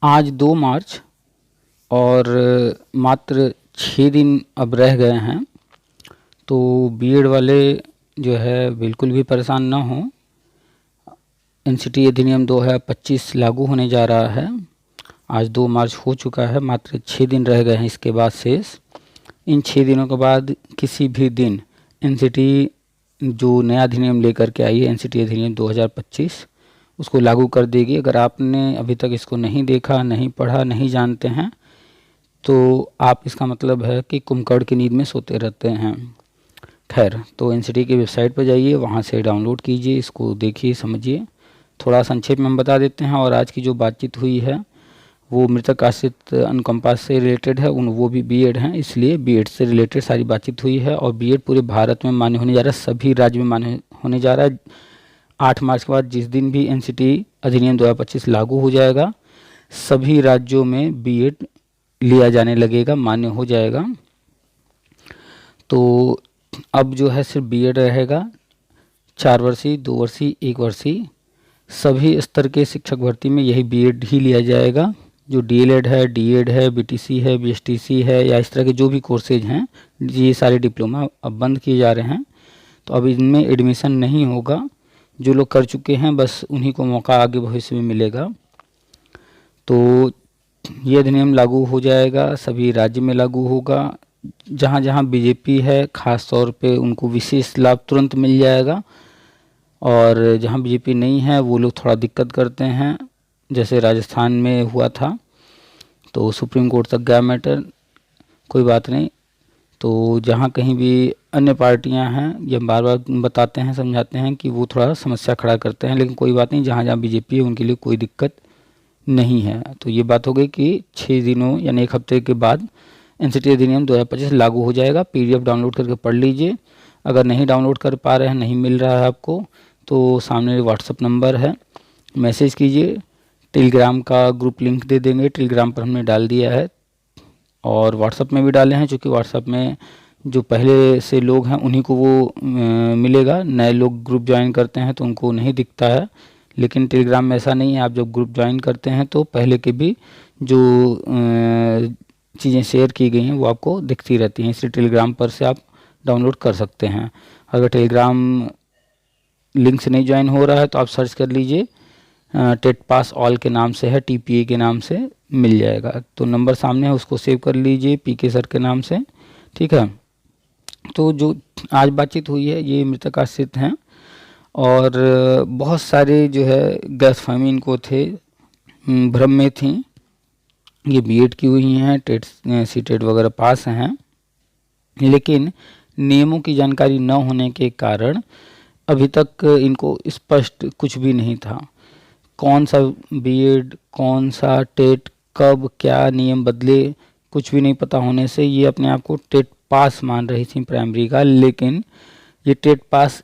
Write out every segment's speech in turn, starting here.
आज 2 मार्च और मात्र 6 दिन अब रह गए हैं। तो बीएड वाले जो है बिल्कुल भी परेशान ना हों। एनसीटी अधिनियम 2025 लागू होने जा रहा है। आज 2 मार्च हो चुका है, मात्र 6 दिन रह गए हैं इसके बाद शेष। इन 6 दिनों के बाद किसी भी दिन एनसीटी जो नया अधिनियम लेकर के आई है, एनसीटी अधिनियम 2025, उसको लागू कर देगी। अगर आपने अभी तक इसको नहीं देखा, नहीं पढ़ा, नहीं जानते हैं तो आप इसका मतलब है कि कुम्भकर्ण की नींद में सोते रहते हैं। खैर, तो एनसीटी की वेबसाइट पर जाइए, वहाँ से डाउनलोड कीजिए, इसको देखिए, समझिए। थोड़ा संक्षेप में हम बता देते हैं। और आज की जो बातचीत हुई है वो मृतक आश्रित अनुकंपा से रिलेटेड है, वो भी बीएड हैं, इसलिए बीएड से रिलेटेड सारी बातचीत हुई है। और बीएड पूरे भारत में मान्य होने जा रहा है, सभी राज्य में मान्य होने जा रहा है। 8 मार्च के बाद जिस दिन भी एनसीटी अधिनियम 2025 लागू हो जाएगा, सभी राज्यों में बीएड लिया जाने लगेगा, मान्य हो जाएगा। तो अब जो है सिर्फ बीएड रहेगा, 4 वर्षीय, 2 वर्षीय, 1 वर्षीय, सभी स्तर के शिक्षक भर्ती में यही बीएड ही लिया जाएगा। जो डीएलएड है, डीएड है, बीटीसी है, बीएसटीसी है, या इस तरह के जो भी कोर्सेज हैं, ये सारे डिप्लोमा अब बंद किए जा रहे हैं। तो अब इनमें एडमिशन नहीं होगा। जो लोग कर चुके हैं बस उन्हीं को मौका आगे भविष्य में मिलेगा। तो ये अधिनियम लागू हो जाएगा, सभी राज्य में लागू होगा। जहाँ जहाँ बीजेपी है खास तौर पे उनको विशेष लाभ तुरंत मिल जाएगा, और जहाँ बीजेपी नहीं है वो लोग थोड़ा दिक्कत करते हैं। जैसे राजस्थान में हुआ था तो सुप्रीम कोर्ट तक गया मैटर, कोई बात नहीं। तो जहाँ कहीं भी अन्य पार्टियां हैं, ये बार बार बताते हैं, समझाते हैं कि वो थोड़ा समस्या खड़ा करते हैं, लेकिन कोई बात नहीं, जहाँ जहाँ बीजेपी है उनके लिए कोई दिक्कत नहीं है। तो ये बात हो गई कि 6 दिनों यानी 1 हफ्ते के बाद एनसीटी अधिनियम 2025 लागू हो जाएगा। पीडीएफ डाउनलोड करके पढ़ लीजिए। अगर नहीं डाउनलोड कर पा रहे हैं, नहीं मिल रहा है आपको, तो सामने व्हाट्सअप नंबर है, मैसेज कीजिए। टेलीग्राम का ग्रुप लिंक दे देंगे, टेलीग्राम पर हमने डाल दिया है, और व्हाट्सअप में भी डाले हैं, क्योंकि व्हाट्सअप में जो पहले से लोग हैं उन्हीं को वो मिलेगा। नए लोग ग्रुप ज्वाइन करते हैं तो उनको नहीं दिखता है, लेकिन टेलीग्राम में ऐसा नहीं है। आप जब ग्रुप ज्वाइन करते हैं तो पहले के भी जो चीज़ें शेयर की गई हैं वो आपको दिखती रहती हैं, इसलिए टेलीग्राम पर से आप डाउनलोड कर सकते हैं। अगर टेलीग्राम लिंक से नहीं ज्वाइन हो रहा है तो आप सर्च कर लीजिए, टेट पास ऑल के नाम से है, टीपीए के नाम से मिल जाएगा। तो नंबर सामने है, उसको सेव कर लीजिए पीके सर के नाम से, ठीक है। तो जो आज बातचीत हुई है ये मृतक आश्रित हैं, और बहुत सारे जो है गलतफहमी इनको थे, भ्रम में थी। ये बीएड की हुई हैं, टेट सीटेट वगैरह पास हैं, लेकिन नियमों की जानकारी न होने के कारण अभी तक इनको स्पष्ट कुछ भी नहीं था। कौन सा बीएड, कौन सा टेट, कब क्या नियम बदले, कुछ भी नहीं पता होने से ये अपने आप को टेट पास मान रही थी प्राइमरी का। लेकिन ये टेट पास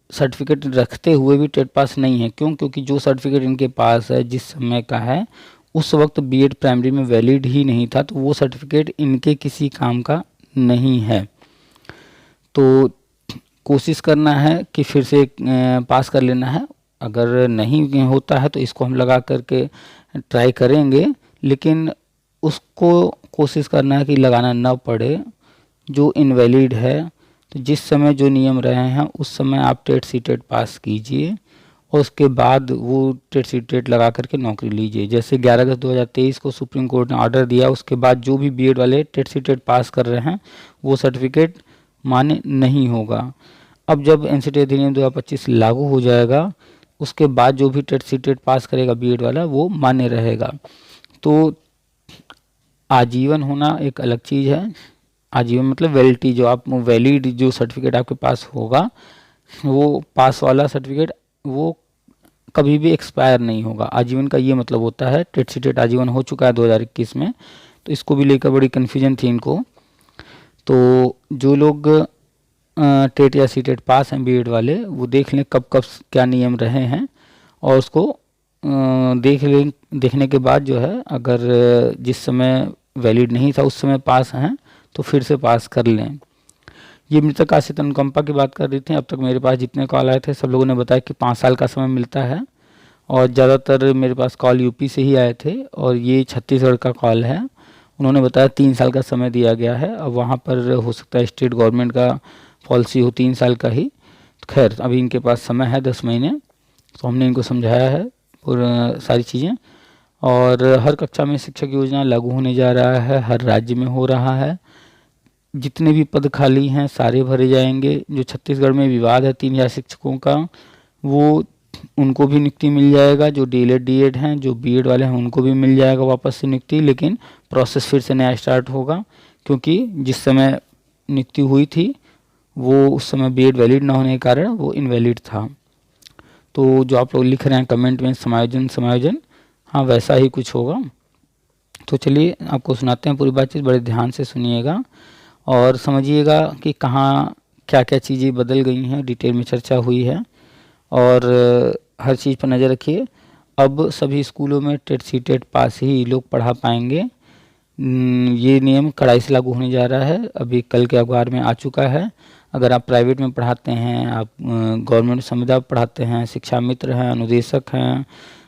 सर्टिफिकेट रखते हुए भी टेट पास नहीं है। क्यों? क्योंकि जो सर्टिफिकेट इनके पास है जिस समय का है, उस वक्त बीएड प्राइमरी में वैलिड ही नहीं था, तो वो सर्टिफिकेट इनके किसी काम का नहीं है। तो कोशिश करना है कि फिर से पास कर लेना है। अगर नहीं होता है तो इसको हम लगा करके ट्राई करेंगे, लेकिन उसको कोशिश करना है कि लगाना ना पड़े जो इनवैलिड है। तो जिस समय जो नियम रहे हैं उस समय आप टेट सीटेट पास कीजिए, और उसके बाद वो टेट सीटेट लगा करके नौकरी लीजिए। जैसे 11 अगस्त 2023 को सुप्रीम कोर्ट ने ऑर्डर दिया, उसके बाद जो भी बीएड वाले टेट सीटेट पास कर रहे हैं वो सर्टिफिकेट मान्य नहीं होगा। अब जब एनसीटी अधिनियम 2025 लागू हो जाएगा, उसके बाद जो भी टेट सीटेट पास करेगा बीएड वाला वो मान्य रहेगा। तो आजीवन होना एक अलग चीज़ है। आजीवन मतलब वैलिडिटी, जो आप वैलिड जो सर्टिफिकेट आपके पास होगा, वो पास वाला सर्टिफिकेट वो कभी भी एक्सपायर नहीं होगा। आजीवन का ये मतलब होता है। टेट सीटेट आजीवन हो चुका है 2021 में, तो इसको भी लेकर बड़ी कन्फ्यूजन थी इनको। तो जो लोग टेट या सीटेट पास हैं बीएड वाले, वो देख लें कब कब क्या नियम रहे हैं, और उसको देखने के बाद जो है, अगर जिस समय वैलिड नहीं था उस समय पास हैं तो फिर से पास कर लें। ये मृतक आश्रित अनुकंपा की बात कर रही थी। अब तक मेरे पास जितने कॉल आए थे सब लोगों ने बताया कि 5 साल का समय मिलता है, और ज़्यादातर मेरे पास कॉल यूपी से ही आए थे और ये छत्तीसगढ़ का कॉल है। उन्होंने बताया 3 साल का समय दिया गया है। अब वहाँ पर हो सकता है स्टेट गवर्नमेंट का पॉलिसी हो 3 साल का ही। खैर अभी इनके पास समय है 10 महीने, तो हमने इनको समझाया है पूरा सारी चीज़ें। और हर कक्षा में शिक्षक योजना लागू होने जा रहा है, हर राज्य में हो रहा है। जितने भी पद खाली हैं सारे भरे जाएंगे। जो छत्तीसगढ़ में विवाद है 3000 शिक्षकों का, वो उनको भी नियुक्ति मिल जाएगा। जो डीएलएड डीएड हैं, जो बीएड वाले हैं, उनको भी मिल जाएगा वापस से नियुक्ति, लेकिन प्रोसेस फिर से नया स्टार्ट होगा, क्योंकि जिस समय नियुक्ति हुई थी वो उस समय बीएड वैलिड ना होने के कारण वो इनवैलिड था। तो जो आप लोग लिख रहे हैं कमेंट में समायोजन समायोजन, हाँ वैसा ही कुछ होगा। तो चलिए आपको सुनाते हैं पूरी बातचीत, बड़े ध्यान से सुनिएगा और समझिएगा कि कहाँ क्या क्या चीज़ें बदल गई हैं, डिटेल में चर्चा हुई है और हर चीज़ पर नज़र रखिए। अब सभी स्कूलों में टेट सी टेट पास ही लोग पढ़ा पाएंगे। ये नियम कड़ाई से लागू होने जा रहा है, अभी कल के अखबार में आ चुका है। अगर आप प्राइवेट में पढ़ाते हैं, आप गवर्नमेंट संविदा पढ़ाते हैं, शिक्षा मित्र हैं, अनुदेशक हैं,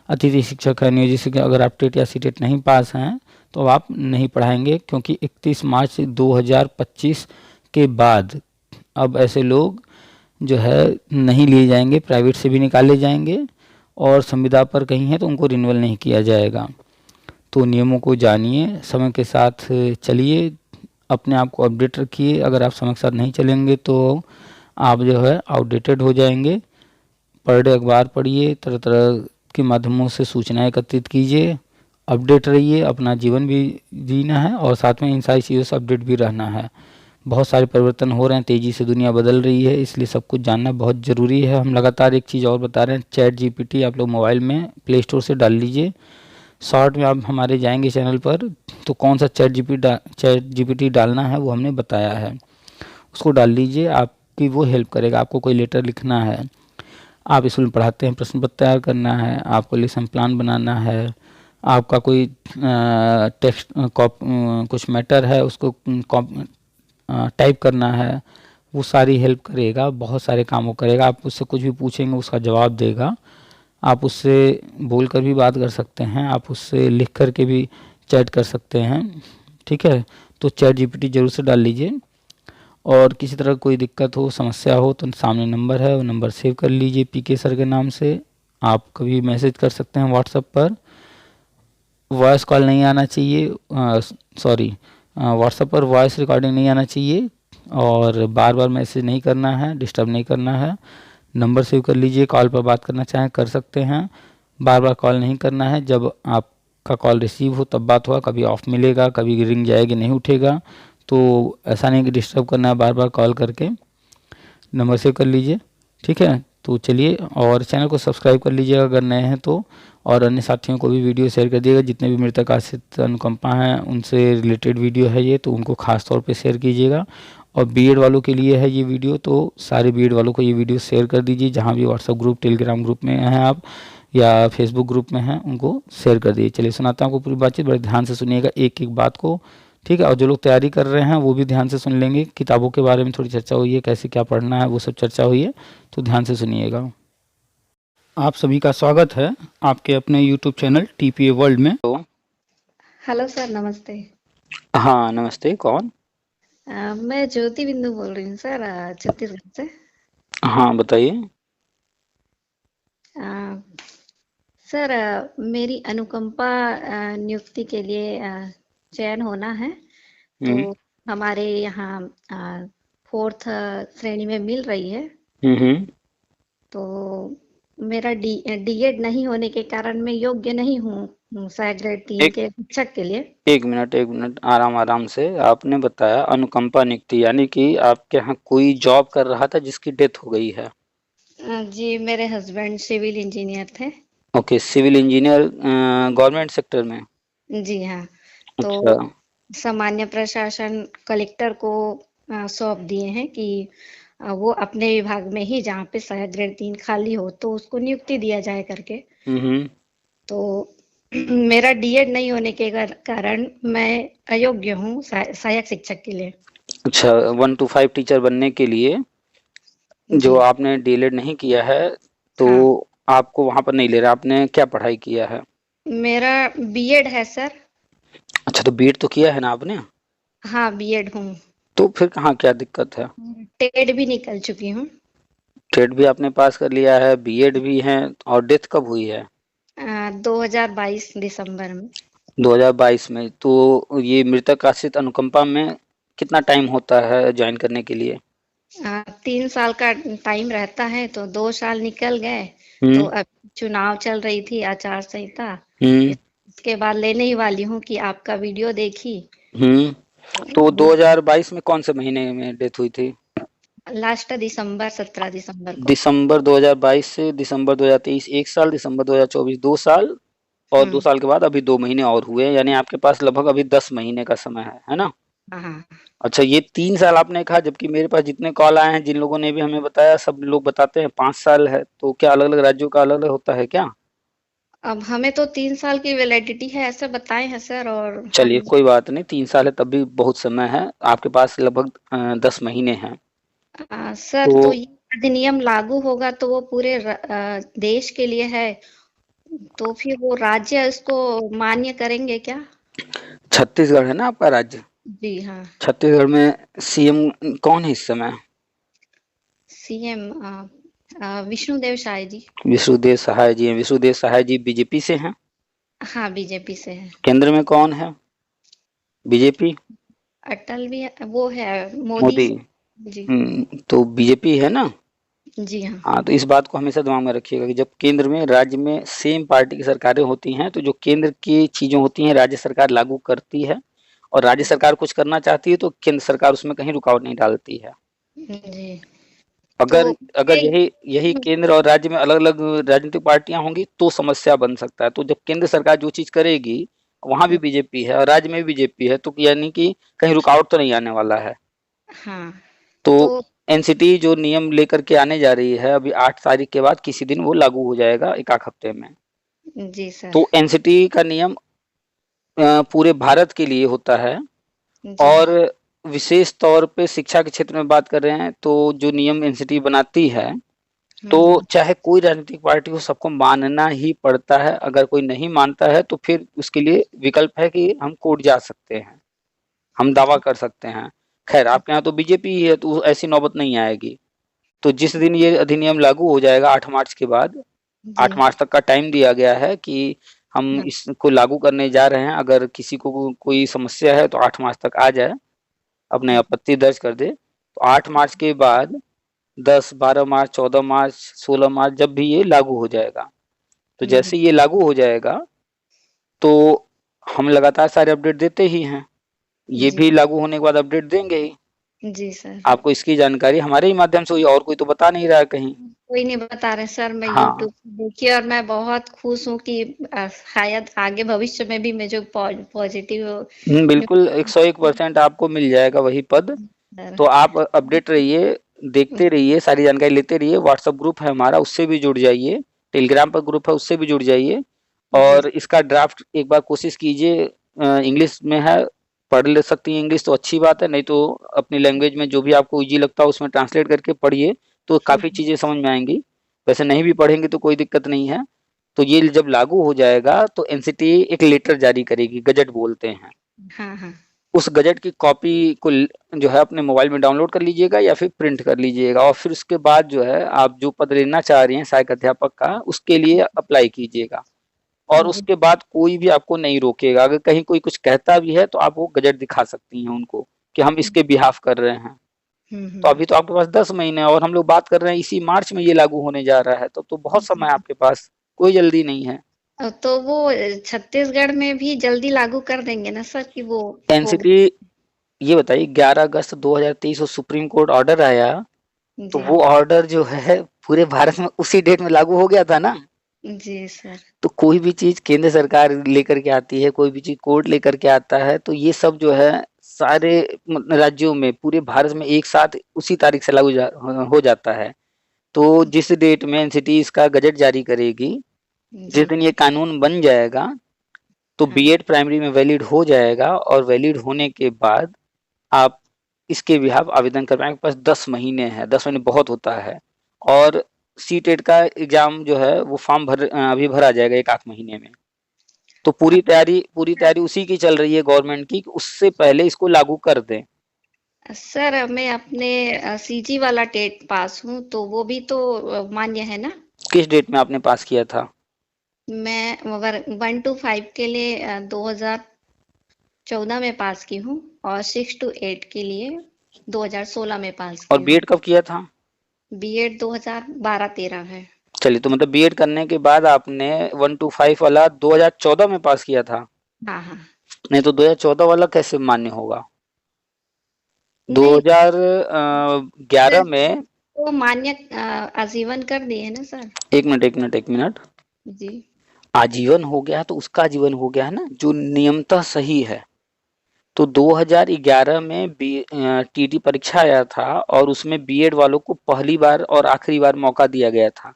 अतिथि शिक्षक हैं, नियोजित शिक्षक, अगर आप टेट या सी टेट नहीं पास हैं तो आप नहीं पढ़ाएंगे, क्योंकि 31 मार्च 2025 के बाद अब ऐसे लोग जो है नहीं लिए जाएंगे, प्राइवेट से भी निकाले जाएंगे और संविदा पर कहीं है तो उनको रिन्यूअल नहीं किया जाएगा। तो नियमों को जानिए, समय के साथ चलिए, अपने आप को अपडेट रखिए। अगर आप समय के साथ नहीं चलेंगे तो आप जो है आउटडेटेड हो जाएंगे। पर डे अखबार पढ़िए, तरह तरह के माध्यमों से सूचनाएं एकत्रित कीजिए, अपडेट रहिए। अपना जीवन भी जीना है और साथ में इन सारी चीज़ों से अपडेट भी रहना है। बहुत सारे परिवर्तन हो रहे हैं, तेज़ी से दुनिया बदल रही है, इसलिए सब कुछ जानना बहुत ज़रूरी है। हम लगातार एक चीज़ और बता रहे हैं, चैट जीपीटी आप लोग मोबाइल में प्ले स्टोर से डाल लीजिए। शॉर्ट में आप हमारे जाएंगे चैनल पर तो कौन सा चैट जीपीटी डालना है वो हमने बताया है, उसको डाल लीजिए। आपकी वो हेल्प करेगा। आपको कोई लेटर लिखना है, आप स्कूल में पढ़ाते हैं, प्रश्न पत्र तैयार करना है, आपको लेसन प्लान बनाना है, आपका कोई टेक्स्ट कुछ मैटर है उसको टाइप करना है, वो सारी हेल्प करेगा, बहुत सारे कामों करेगा। आप उससे कुछ भी पूछेंगे उसका जवाब देगा। आप उससे बोल कर भी बात कर सकते हैं, आप उससे लिख कर के भी चैट कर सकते हैं, ठीक है। तो चैट जीपीटी जरूर से डाल लीजिए। और किसी तरह कोई दिक्कत हो, समस्या हो तो सामने नंबर है, वो नंबर सेव कर लीजिए पीके सर के नाम से। आप कभी मैसेज कर सकते हैं व्हाट्सएप पर। वॉइस कॉल नहीं आना चाहिए, सॉरी व्हाट्सएप पर वॉइस रिकॉर्डिंग नहीं आना चाहिए और बार बार मैसेज नहीं करना है, डिस्टर्ब नहीं करना है। नंबर सेव कर लीजिए, कॉल पर बात करना चाहें कर सकते हैं, बार बार कॉल नहीं करना है। जब आपका कॉल रिसीव हो तब बात हुआ, कभी ऑफ मिलेगा, कभी रिंग जाएगी नहीं उठेगा, तो ऐसा नहीं कि डिस्टर्ब करना है बार बार कॉल करके। नंबर सेव कर लीजिए, ठीक है। तो चलिए, और चैनल को सब्सक्राइब कर लीजिएगा अगर नए हैं तो, और अन्य साथियों को भी वीडियो शेयर कर दिएगा। जितने भी मृतक आश्रित अनुकंपा हैं उनसे रिलेटेड वीडियो है ये, तो उनको खास तौर पे शेयर कीजिएगा। और बीएड वालों के लिए है ये वीडियो, तो सारे बीएड वालों को ये वीडियो शेयर कर दीजिए। जहाँ भी व्हाट्सएप ग्रुप, टेलीग्राम ग्रुप में हैं आप या फेसबुक ग्रुप में हैं, उनको शेयर कर दीजिए। चलिए सुनाता हूँ आपको पूरी बातचीत, बड़े ध्यान से सुनिएगा एक एक बात को, ठीक है। और जो लोग तैयारी कर रहे हैं वो भी ध्यान से सुन लेंगे। किताबों के बारे में थोड़ी चर्चा हुई है, कैसे क्या पढ़ना है वो सब चर्चा हुई है, तो ध्यान से सुनिएगा। आप सभी का स्वागत है आपके अपने YouTube चैनल टीपीए वर्ल्ड में। तो हेलो सर, नमस्ते। हाँ नमस्ते, कौन? मैं ज्योति बिंदु बोल रही हूँ सर, छत्तीसगढ़ से। हाँ बताइए। सर, मेरी अनुकंपा नियुक्ति के लिए चयन होना है, तो हमारे यहाँ 4th श्रेणी में मिल रही है। तो मेरा डीएड नहीं होने के कारण मैं योग्य नहीं हूँ सहायक ग्रेड 3 के शिक्षक के लिए। एक मिनट आराम से। आपने बताया अनुकंपा नियुक्ति, यानी कि आपके यहाँ कोई जॉब कर रहा था जिसकी डेथ हो गई है? जी, मेरे हस्बैंड सिविल इंजीनियर थे। Okay, civil engineer government sector में? जी हाँ। अच्छा। तो सामान्य प्रशासन कलेक्टर को सौंप दिए हैं कि वो अपने विभाग में ही जहाँ पे सहायक ग्रेड 3 खाली हो तो उसको नियुक्ति दिया जाए करके। तो मेरा डीएड नहीं होने के कारण मैं अयोग्य हूँ सहायक शिक्षक के लिए। अच्छा, 1 to 5 टीचर बनने के लिए जो आपने डीएलएड नहीं किया है, तो आपको वहां पर नहीं ले रहा, आपने क्या पढ़ाई किया है? मेरा बीएड है सर। अच्छा, तो बीएड तो किया है ना आपने? हाँ, बीएड हूँ। तो फिर कहाँ क्या दिक्कत है? टेट भी निकल चुकी हूँ। टेट भी आपने पास कर लिया है, बीएड भी है, और डेथ कब हुई है? 2022 दिसंबर में। 2022 में? तो ये मृतक आश्रित अनुकंपा में कितना टाइम होता है ज्वाइन करने के लिए? 3 साल का टाइम रहता है, तो 2 साल निकल गए। तो हम्म। अब चुनाव चल रही थी, आचार संहिता। हम्म। इसके बाद लेने ही वाली हूँ कि आपका वीडियो देखी। हम्म। तो वो 2022 में कौन से महीने में डेथ हुई थी? लास्ट दिसंबर, 17 दिसंबर को। दिसंबर 2022 से दिसंबर 2023 एक साल, दिसंबर 2024 2 साल, और दो हम्म। साल के बाद अभी 2 महीने और हुए, यानी आपके पास लगभग अभी 10 महीने का समय है ना? हाँ हाँ। अच्छा, ये 3 साल आपने कहा, जबकि मेरे पास जितने कॉल आए हैं, जिन लोगों ने भी हमें बताया, सब लोग बताते हैं 5 साल है। तो क्या अलग अलग राज्यों का अलग अलग होता है क्या? अब हमें तो 3 साल की वैलिडिटी है ऐसे बताए हैं सर, और चलिए हम। कोई बात नहीं, 3 साल है तब भी बहुत समय है, आपके पास लगभग 10 महीने हैं। सर, तो तो ये अधिनियम लागू होगा तो वो पूरे देश के लिए है, तो फिर वो राज्य इसको मान्य करेंगे क्या? छत्तीसगढ़ है ना आपका राज्य? जी हाँ। छत्तीसगढ़ में सीएम कौन है इस समय? सीएम विष्णुदेव साय जी। विष्णुदेव सहाय जी हैं। विष्णुदेव सहाय जी बीजेपी से हैं। हाँ, बीजेपी से है। केंद्र में कौन है? बीजेपी? अटल भी वो है, मोदी मोदी? जी। तो बीजेपी है ना? जी हाँ। हाँ, तो इस बात को हमेशा दिमाग में रखिएगा कि जब केंद्र में राज्य में सेम पार्टी की सरकारें होती हैं, तो जो केंद्र की चीजें होती हैं राज्य सरकार लागू करती है, और राज्य सरकार कुछ करना चाहती है तो केंद्र सरकार उसमें कहीं रुकावट नहीं डालती है। जी। तो अगर अगर एक। यही यही केंद्र और राज्य में अलग अलग राजनीतिक पार्टियां होंगी तो समस्या बन सकता है। तो जब केंद्र सरकार जो चीज करेगी, वहां भी बीजेपी है और राज्य में भी बीजेपी है, तो यानी कि कहीं रुकावट तो नहीं आने वाला है। हाँ। तो तो एनसीटी जो नियम लेकर के आने जा रही है, अभी 8 तारीख के बाद किसी दिन वो लागू हो जाएगा, एक आध हफ्ते में। जी सर। तो एनसीटी का नियम पूरे भारत के लिए होता है, जी। और विशेष तौर पे शिक्षा के क्षेत्र में बात कर रहे हैं तो जो नियम एनसीटी बनाती है, तो हम्म। चाहे कोई राजनीतिक पार्टी हो, सबको मानना ही पड़ता है। अगर कोई नहीं मानता है तो फिर उसके लिए विकल्प है कि हम कोर्ट जा सकते हैं, हम दावा कर सकते हैं। खैर, आपके यहाँ तो बीजेपी ही है तो ऐसी नौबत नहीं आएगी। तो जिस दिन ये अधिनियम लागू हो जाएगा 8 मार्च के बाद, जी। 8 मार्च तक का टाइम दिया गया है कि हम हाँ। इसको लागू करने जा रहे हैं। अगर किसी को कोई समस्या है तो 8 मार्च तक आ जाए, अपने आपत्ति दर्ज कर दे। तो 8 मार्च के बाद 10, 12 मार्च, 14 मार्च, 16 मार्च, जब भी ये लागू हो जाएगा, तो हम्म। जैसे ये लागू हो जाएगा तो हम लगातार सारे अपडेट देते ही हैं, ये जी। भी लागू होने के बाद अपडेट देंगे ही। जी सर। आपको इसकी जानकारी हमारे ही माध्यम से हुई, और कोई तो बता नहीं रहा है कहीं। कोई नहीं बता रहे सर, मैं हाँ। यूट्यूब से देखी और मैं बहुत खुश हूँ कि शायद आगे भविष्य में भी मुझे पॉजिटिव बिल्कुल 101% आपको मिल जाएगा वही पद। सर। तो आप अपडेट रहिए, देखते रहिए, सारी जानकारी लेते रहिए। व्हाट्सएप ग्रुप है हमारा, उससे भी जुड़ जाइए। टेलीग्राम पर ग्रुप है, उससे भी जुड़ जाइए। जी। और इसका ड्राफ्ट एक बार कोशिश कीजिए, इंग्लिश में है, पढ़ ले सकती हैं इंग्लिश तो अच्छी बात है, नहीं तो अपनी लैंग्वेज में जो भी आपको इजी लगता है उसमें ट्रांसलेट करके पढ़िए, तो काफ़ी चीज़ें समझ में आएंगी। वैसे नहीं भी पढ़ेंगे तो कोई दिक्कत नहीं है। तो ये जब लागू हो जाएगा तो एनसीटी एक लेटर जारी करेगी, गजट बोलते हैं। हाँ हाँ। उस गजट की कॉपी को जो है अपने मोबाइल में डाउनलोड कर लीजिएगा या फिर प्रिंट कर लीजिएगा, और फिर उसके बाद जो है आप जो पद लेना चाह रही हैं सहायक अध्यापक का, उसके लिए अप्लाई कीजिएगा। और जी। उसके बाद कोई भी आपको नहीं रोकेगा। अगर कहीं कोई कुछ कहता भी है तो आप वो गजट दिखा सकती हैं उनको कि हम इसके बिहाफ कर रहे हैं। तो हम्म। अभी तो आपके पास 10 महीने हैं, और हम लोग बात कर रहे हैं इसी मार्च में ये लागू होने जा रहा है, तो बहुत समय है आपके पास, कोई जल्दी नहीं है। तो वो छत्तीसगढ़ में भी जल्दी लागू कर देंगे ना सर, कि वो होगा? एनसीटी, ये बताइए, 11 अगस्त 2023 को सुप्रीम कोर्ट ऑर्डर आया, तो जी। वो ऑर्डर जो है पूरे भारत में उसी डेट में लागू हो गया था ना। जी सर। तो कोई भी चीज केंद्र सरकार लेकर के आती है, कोई भी चीज कोर्ट लेकर के आता है, तो ये सब जो है सारे राज्यों में, पूरे भारत में एक साथ उसी तारीख से हो जाता है। तो जिस डेट में एनसीटी इसका गजट जारी करेगी, जी। जिस दिन ये कानून बन जाएगा, तो हाँ। बीएड प्राइमरी में वैलिड हो जाएगा, और वैलिड होने के बाद आप इसके बिहाफ आवेदन कर पाएंगे। पास 10 महीने हैं, 10 महीने बहुत होता है। और सी टेट का एग्जाम जो है वो फॉर्म अभी भरा जाएगा 1 आध महीने में। तो पूरी तैयारी उसी की चल रही है गवर्नमेंट की, कि उससे पहले इसको लागू कर दें। सर मैं अपने सीजी वाला टेट पास हूँ, तो वो भी तो मान्य है ना? किस डेट में आपने पास किया था? मैं मगर 1 to 5 के लिए 2014 में पास की हूँ, और 6 to 8 के लिए 2016 में पास और की हूँ। बीएड कब किया था? बीएड 2012-13 है। चलिए, तो मतलब बीएड करने के बाद आपने 1 to 5 वाला 2014 में पास किया था? हाँ हाँ। नहीं तो 2014 वाला कैसे मान्य होगा? नहीं 2011 सर, में, वो मान्य आजीवन कर दिए है ना सर? एक मिनट, जी। आजीवन हो गया तो उसका आजीवन हो गया है ना, जो नियमतः सही है। तो 2011 में टीटी परीक्षा आया था और उसमें बीएड वालों को पहली बार और आखिरी बार मौका दिया गया था।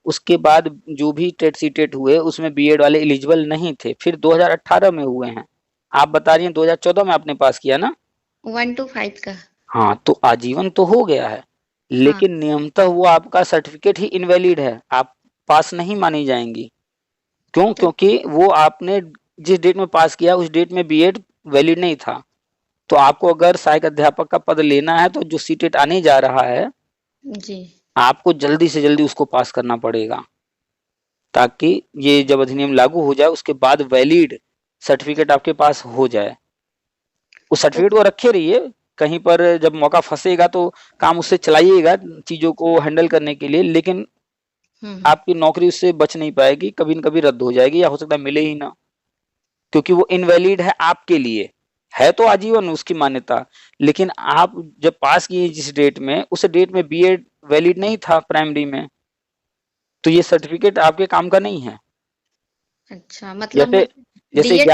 उसके बाद जो भी टेट सी टेट हुए उसमें बीएड वाले एलिजिबल नहीं थे, फिर 2018 में हुए हैं। आप बता रही हैं 2014 में आपने पास किया ना? 1 to 5 का। हाँ, तो आजीवन तो हो गया है, हाँ। लेकिन नियमतः वो आपका सर्टिफिकेट ही इनवैलिड है, आप पास नहीं मानी जाएंगी। क्यों? तो क्योंकि वो आपने जिस डेट में पास किया उस डेट में बीएड वैलिड नहीं था। तो आपको अगर सहायक अध्यापक का पद लेना है तो जो सीटेट आने जा रहा है, जी। आपको जल्दी से जल्दी उसको पास करना पड़ेगा, ताकि ये जब अधिनियम लागू हो जाए उसके बाद वैलिड सर्टिफिकेट आपके पास हो जाए। उस तो सर्टिफिकेट को रखे रहिए, कहीं पर जब मौका फंसेगा तो काम उससे चलाइएगा चीजों को हैंडल करने के लिए, लेकिन हम्म। आपकी नौकरी उससे बच नहीं पाएगी, कभी न कभी रद्द हो जाएगी या हो सकता है मिले ही ना, क्योंकि वो इनवैलिड है आपके लिए। है तो आजीवन उसकी मान्यता, लेकिन आप जब पास किए जिस डेट में, उस डेट में बीएड वैलिड नहीं था प्राइमरी में, तो ये सर्टिफिकेट आपके काम का नहीं है। अच्छा, मतलब जैसे मुझे जैसे डीएड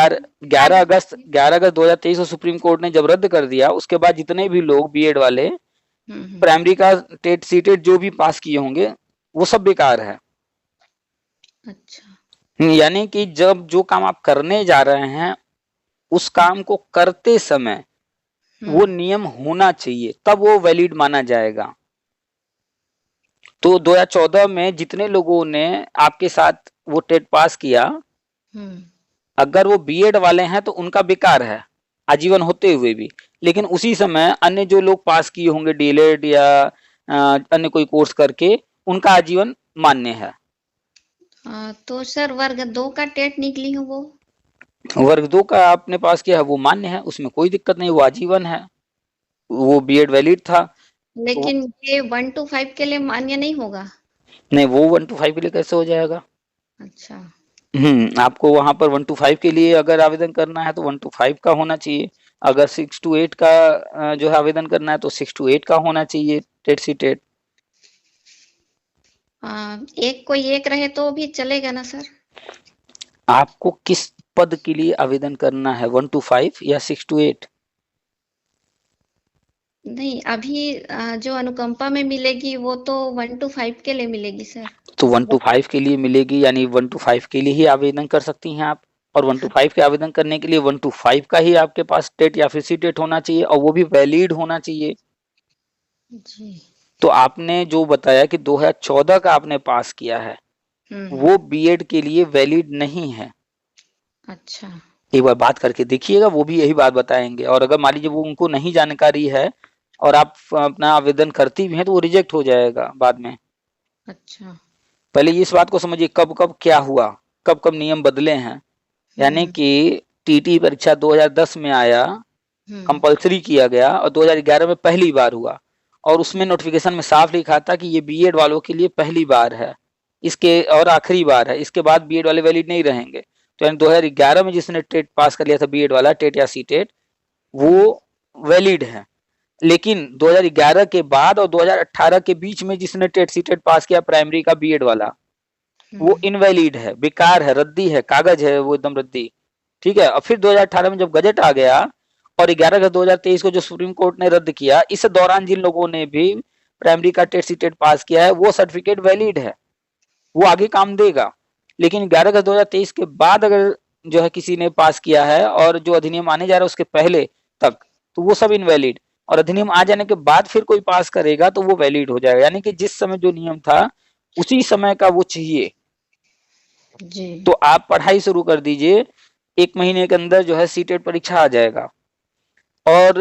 ग्यारह बाद। 11 अगस्त 2023 को सुप्रीम कोर्ट ने जब रद्द कर दिया, उसके बाद जितने भी लोग बीएड वाले हम्म। प्राइमरी का टेट सीटेट जो भी पास किए होंगे वो सब बेकार है। अच्छा। यानी कि जब जो काम आप करने जा रहे हैं उस काम को करते समय वो हम्म। नियम होना चाहिए, तब वो वैलिड माना जाएगा। तो 2014 में जितने लोगों ने आपके साथ वो टेट पास किया, हम्म। अगर वो बीएड वाले हैं तो उनका बेकार है आजीवन होते हुए भी। लेकिन उसी समय अन्य जो लोग पास किए होंगे डीएलएड या अन्य कोई कोर्स करके, उनका आजीवन मान्य है। तो सर वर्ग 2 का टेट निकली हूँ वो। वर्ग 2 का आपने पास किया है वो मान्य है, उसमें कोई दिक्कत नहीं, वो आजीवन है, वो बीएड वैलिड था। तो लेकिन ये 1 to 5 के लिए मान्य नहीं होगा? नहीं, वो 1 to 5 के लिए कैसे हो जाएगा? अच्छा। आपको वहां पर 1 to 5 के लिए अगर आवेदन करना है तो 1 to 5 का होना चाहिए। अगर 6 to 8 का जो है आवेदन करना है तो 6 to 8 का होना चाहिए टेट सी टेट। एक कोई एक रहे तो भी चलेगा ना सर? आपको किस पद के लिए आवेदन करना है, 1 to 5 या 6 to 8? नहीं, अभी जो अनुकंपा में मिलेगी वो तो 1 to 5 के लिए मिलेगी सर। तो 1 to 5 के लिए मिलेगी, यानी 1 to 5 के लिए ही आवेदन कर सकती हैं आप। और 1 to 5 के आवेदन करने के लिए 1 to 5 का ही आपके पास टेट या फिर सी टेट होना चाहिए, और वो भी वैलिड होना चाहिए। जी। तो आपने जो बताया कि 2014 का आपने पास किया है, हम्म। वो बीएड के लिए वैलिड नहीं है। अच्छा। एक बार बात करके देखिएगा, वो भी यही बात बताएंगे। और अगर मान लीजिए वो उनको नहीं जानकारी है और आप अपना आवेदन करती भी हैं तो वो रिजेक्ट हो जाएगा बाद में। अच्छा। पहले इस बात को समझिए कब कब क्या हुआ, कब कब नियम बदले हैं। यानी हम्म। कि टीटी परीक्षा 2010 में आया, हम्म। कंपलसरी किया गया, और 2011 में पहली बार हुआ, और उसमें नोटिफिकेशन में साफ लिखा था कि ये बीएड वालों के लिए पहली बार है, इसके और आखिरी बार है, इसके बाद बीएड वाले वैलिड नहीं रहेंगे। तो यानी 2011 में जिसने टेट पास कर लिया था बीएड वाला, टेट या सी टेट, वो हम्म। वैलिड है। लेकिन 2011 के बाद और 2018 के बीच में जिसने टेट सी टेट पास किया प्राइमरी का बीएड वाला, वो हम्म। इनवैलिड है, बेकार है, रद्दी है, कागज है वो एकदम रद्दी। ठीक है। और फिर 2018 में जब गजट आ गया और 11 अगस्त 2023 को जो सुप्रीम कोर्ट ने रद्द किया, इस दौरान जिन लोगों ने भी प्राइमरी का टेट सी टेट पास किया है वो सर्टिफिकेट वैलिड है, वो आगे काम देगा। लेकिन 11 अगस्त 2023 के बाद अगर जो है किसी ने पास किया है और जो अधिनियम आने जा रहा है उसके पहले तक, तो वो सब इनवैलिड। और अधिनियम आ जाने के बाद फिर कोई पास करेगा तो वो वैलिड हो जाएगा। यानी कि जिस समय जो नियम था उसी समय का वो चाहिए। जी। तो आप पढ़ाई शुरू कर दीजिए, 1 महीने के अंदर जो है सीटेट परीक्षा आ जाएगा। और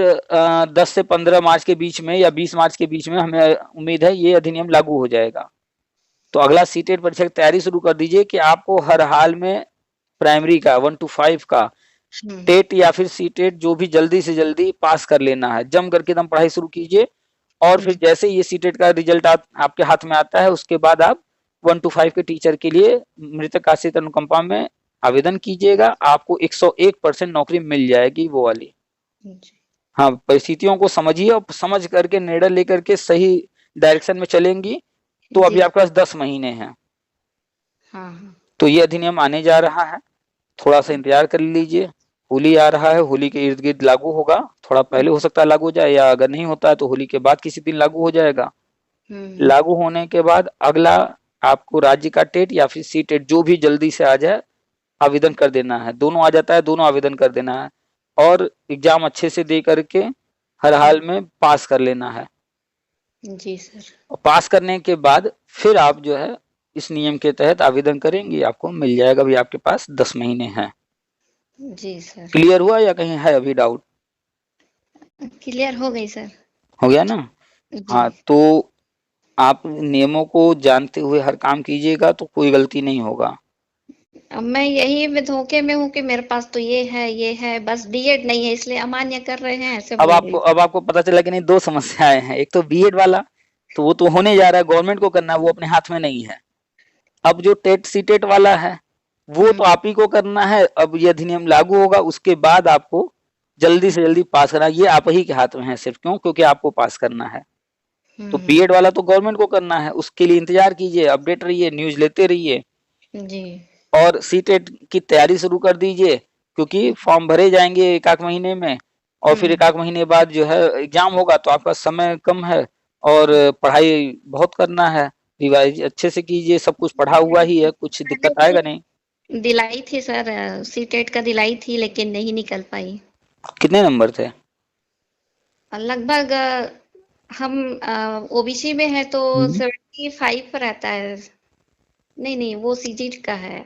10 से 15 मार्च के बीच में या 20 मार्च के बीच में हमें उम्मीद है ये अधिनियम लागू हो जाएगा। तो अगला सीटेट परीक्षा की तैयारी शुरू कर दीजिए कि आपको हर हाल में प्राइमरी का 1 to 5 का टेट या फिर सीटेट जो भी जल्दी से जल्दी पास कर लेना है। जम करके एकदम पढ़ाई शुरू कीजिए, और फिर जैसे ये सीटेट का रिजल्ट आपके हाथ में आता है, उसके बाद आप 1 to 5 के टीचर के लिए मृतक आश्रित अनुकंपा में आवेदन कीजिएगा। आपको 101% नौकरी मिल जाएगी वो वाली। हाँ, परिस्थितियों को समझिए और समझ करके निर्णय लेकर के सही डायरेक्शन में चलेंगी तो अभी जी। आपके पास 10 महीने हैं। हाँ। तो ये अधिनियम आने जा रहा है, थोड़ा सा इंतजार कर लीजिए। होली आ रहा है, होली के इर्द गिर्द लागू होगा। थोड़ा पहले हो सकता है लागू हो जाए, या अगर नहीं होता है तो होली के बाद किसी दिन लागू हो जाएगा। लागू होने के बाद अगला आपको राज्य का टेट या फिर सी टेट जो भी जल्दी से आ जाए आवेदन कर देना है। दोनों आ जाता है, दोनों आवेदन कर देना है और एग्जाम अच्छे से दे करके हर हाल में पास कर लेना है। जी सर। और पास करने के बाद फिर आप जो है इस नियम के तहत आवेदन करेंगे, आपको मिल जाएगा। अभी आपके पास 10 महीने हैं। जी सर। क्लियर हुआ या कहीं है अभी डाउट? क्लियर हो गई सर। हो गया ना? जी। हाँ, तो आप नियमों को जानते हुए हर काम कीजिएगा तो कोई गलती नहीं होगा। अब मैं यही में धोखे में हूँ कि मेरे पास तो ये है, बस डीएड नहीं है इसलिए अमान्य कर रहे हैं, ऐसे अब बोल आपको रही अब आपको पता चला कि नहीं, दो समस्याएं हैं। एक तो बीएड वाला, तो वो तो होने जा रहा है, गवर्नमेंट को करना है, वो अपने हाथ में नहीं है। अब जो टेट सीटेट वाला है वो तो आप ही को करना है। अब ये अधिनियम लागू होगा, उसके बाद आपको जल्दी से जल्दी पास करना है, ये आप ही के हाथ में है सिर्फ। क्यों? क्योंकि आपको पास करना है। तो बीएड वाला तो गवर्नमेंट को करना है, उसके लिए इंतजार कीजिए, अपडेट रहिए, न्यूज लेते रहिए जी। और सीटेट की तैयारी शुरू कर दीजिए, क्योंकि फॉर्म भरे जाएंगे एक आध महीने में और फिर एक आध महीने बाद जो है एग्जाम होगा। तो आपका समय कम है और पढ़ाई बहुत करना है। रिवाइज अच्छे से कीजिए, सब कुछ पढ़ा हुआ ही है, कुछ पहले दिक्कत आएगा नहीं। दिलाई थी सर, सीटेट का दिलाई थी लेकिन नहीं निकल पाई। कितने नंबर थे? लगभग हम ओबीसी में है तो 75 रहता है। नहीं नहीं, वो सीजीट का है।